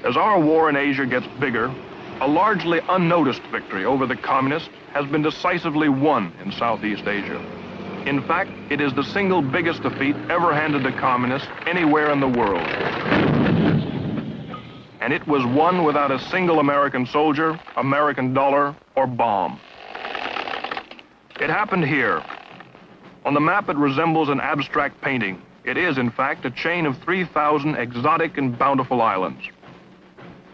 As our war in Asia gets bigger, a largely unnoticed victory over the communists has been decisively won in Southeast Asia. In fact, it is the single biggest defeat ever handed to communists anywhere in the world. And it was won without a single American soldier, American dollar, or bomb. It happened here. On the map, it resembles an abstract painting. It is, in fact, a chain of 3,000 exotic and bountiful islands.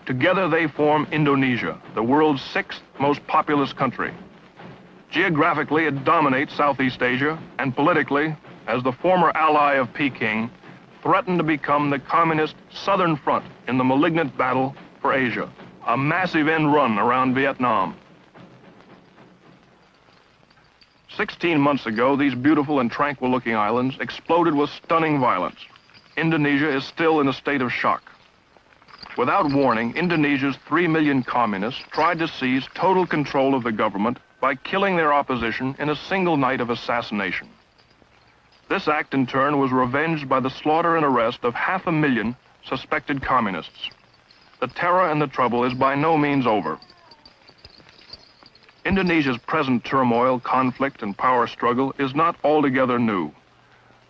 Together they form Indonesia, the world's 6th most populous country. Geographically, it dominates Southeast Asia, and politically, as the former ally of Peking, threatened to become the communist Southern Front in the malignant battle for Asia, a massive end run around Vietnam. 16 months ago, these beautiful and tranquil-looking islands exploded with stunning violence. Indonesia is still in a state of shock. Without warning, Indonesia's 3 million communists tried to seize total control of the government by killing their opposition in a single night of assassination. This act, in turn, was revenged by the slaughter and arrest of 500,000 suspected communists. The terror and the trouble is by no means over. Indonesia's present turmoil, conflict, and power struggle is not altogether new.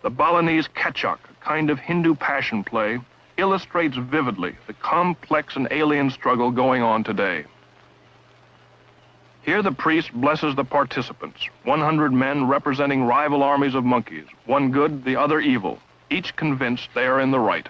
The Balinese kecak, a kind of Hindu passion play, illustrates vividly the complex and alien struggle going on today. Here the priest blesses the participants, 100 men representing rival armies of monkeys, one good, the other evil, each convinced they are in the right.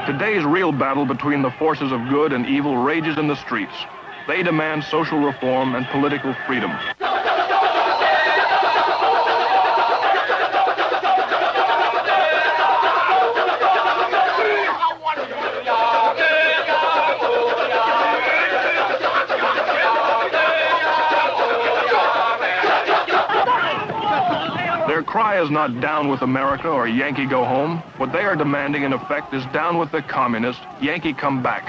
Today's real battle between the forces of good and evil rages in the streets. They demand social reform and political freedom. Their cry is not down with America or Yankee go home. What they are demanding, in effect, is down with the communists, Yankee come back.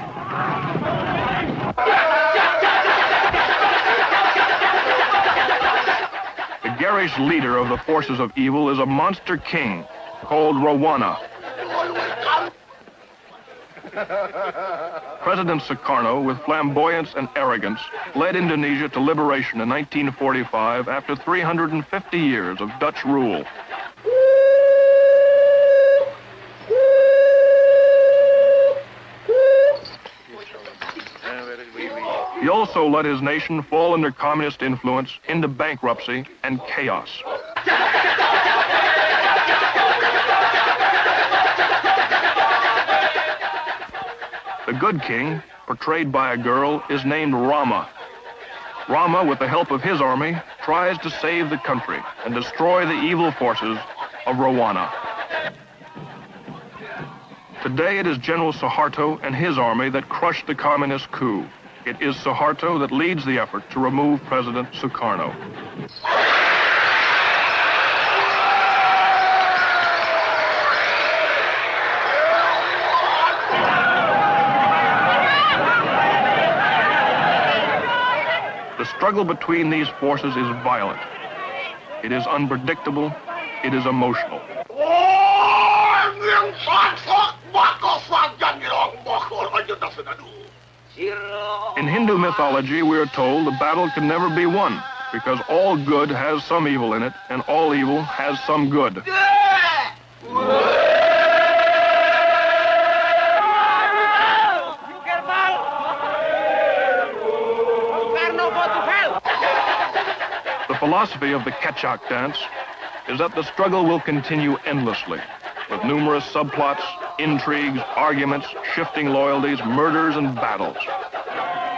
The garish leader of the forces of evil is a monster king called Rowana. President Sukarno, with flamboyance and arrogance, led Indonesia to liberation in 1945 after 350 years of Dutch rule. He also let his nation fall under communist influence, into bankruptcy and chaos. The good king, portrayed by a girl, is named Rama. Rama, with the help of his army, tries to save the country and destroy the evil forces of Rowana. Today it is General Suharto and his army that crushed the communist coup. It is Suharto that leads the effort to remove President Sukarno. The struggle between these forces is violent. It is unpredictable. It is emotional. In Hindu mythology, we are told the battle can never be won because all good has some evil in it and all evil has some good. The philosophy of the kecak dance is that the struggle will continue endlessly, with numerous subplots, intrigues, arguments, shifting loyalties, murders, and battles.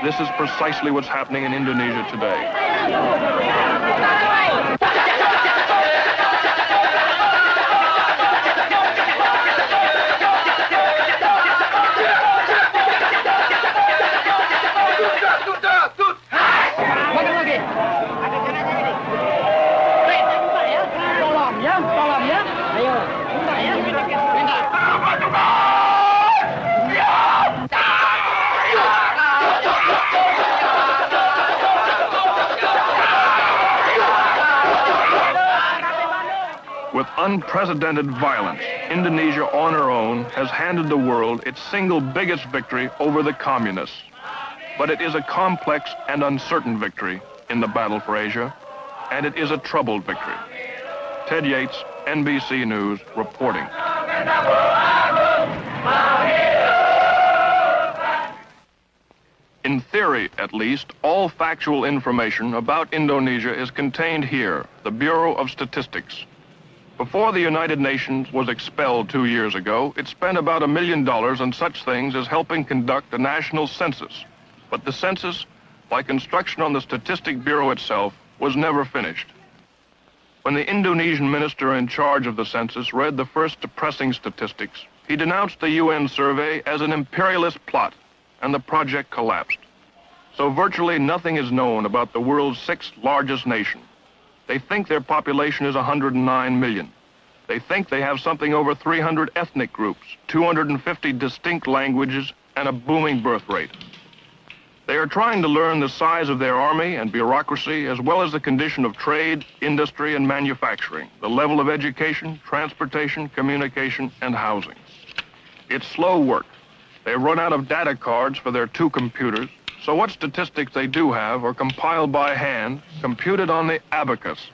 This is precisely what's happening in Indonesia today. With unprecedented violence, Indonesia on her own has handed the world its single biggest victory over the communists. But it is a complex and uncertain victory in the battle for Asia, and it is a troubled victory. Ted Yates, NBC News, reporting. In theory, at least, all factual information about Indonesia is contained here, the Bureau of Statistics. Before the United Nations was expelled 2 years ago, it spent about $1 million on such things as helping conduct a national census. But the census, like instruction on the Statistic Bureau itself, was never finished. When the Indonesian minister in charge of the census read the first depressing statistics, he denounced the UN survey as an imperialist plot, and the project collapsed. So virtually nothing is known about the world's sixth largest nation. They think their population is 109 million. They think they have something over 300 ethnic groups, 250 distinct languages, and a booming birth rate. They are trying to learn the size of their army and bureaucracy, as well as the condition of trade, industry, and manufacturing, the level of education, transportation, communication, and housing. It's slow work. They run out of data cards for their 2 computers, so what statistics they do have are compiled by hand, computed on the abacus,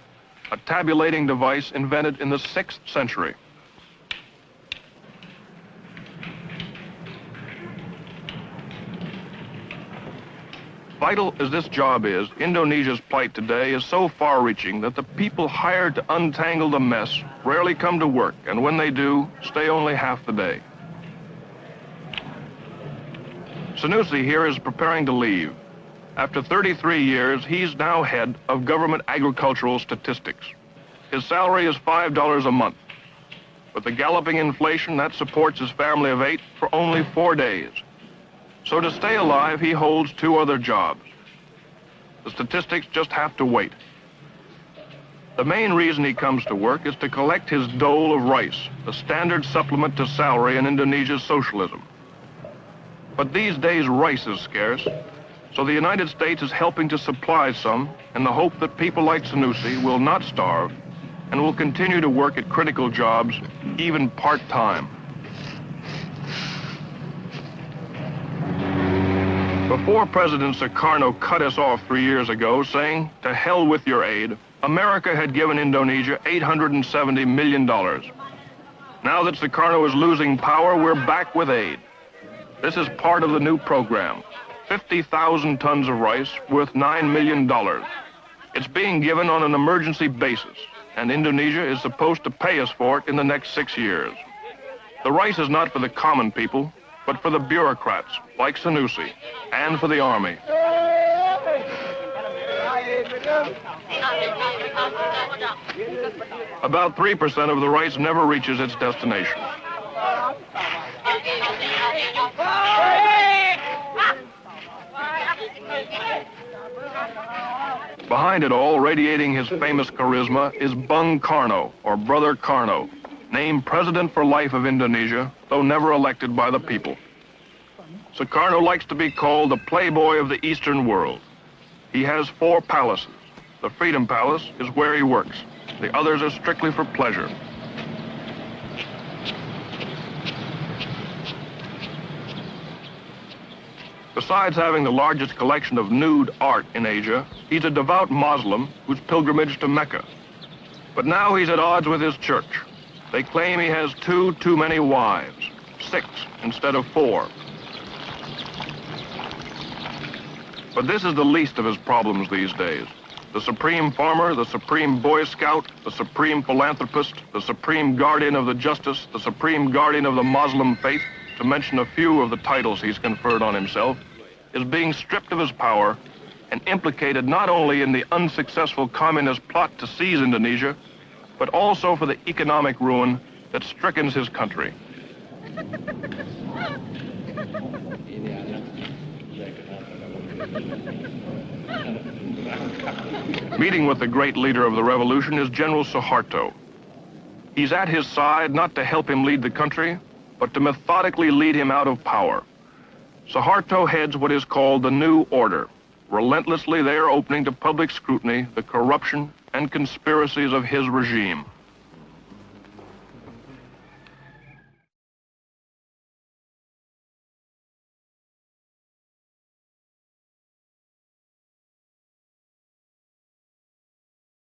a tabulating device invented in the 6th century. Vital as this job is, Indonesia's plight today is so far-reaching that the people hired to untangle the mess rarely come to work, and when they do, stay only half the day. Sanusi here is preparing to leave. After 33 years, he's now head of government agricultural statistics. His salary is $5 a month. With the galloping inflation, that supports his family of 8 for only 4 days. So to stay alive, he holds 2 other jobs. The statistics just have to wait. The main reason he comes to work is to collect his dole of rice, the standard supplement to salary in Indonesia's socialism. But these days, rice is scarce, so the United States is helping to supply some in the hope that people like Sanusi will not starve and will continue to work at critical jobs, even part-time. Before President Sukarno cut us off 3 years ago, saying, "To hell with your aid," America had given Indonesia $870 million. Now that Sukarno is losing power, we're back with aid. This is part of the new program, 50,000 tons of rice worth $9 million. It's being given on an emergency basis, and Indonesia is supposed to pay us for it in the next 6 years. The rice is not for the common people, but for the bureaucrats, like Sanusi, and for the army. About 3% of the rice never reaches its destination. Behind it all, radiating his famous charisma, is Bung Karno, or Brother Karno, named President for Life of Indonesia, though never elected by the people. Sukarno likes to be called the playboy of the Eastern world. He has 4 palaces. The Freedom Palace is where he works. The others are strictly for pleasure. Besides having the largest collection of nude art in Asia, he's a devout Muslim who's pilgrimaged to Mecca. But now he's at odds with his church. They claim he has too many wives, 6 instead of 4. But this is the least of his problems these days. The supreme farmer, the supreme Boy Scout, the supreme philanthropist, the supreme guardian of the justice, the supreme guardian of the Muslim faith, to mention a few of the titles he's conferred on himself, is being stripped of his power and implicated not only in the unsuccessful communist plot to seize Indonesia, but also for the economic ruin that strickens his country. Meeting with the great leader of the revolution is General Suharto. He's at his side not to help him lead the country, but to methodically lead him out of power. Suharto heads what is called the New Order. Relentlessly, they are opening to public scrutiny the corruption and conspiracies of his regime.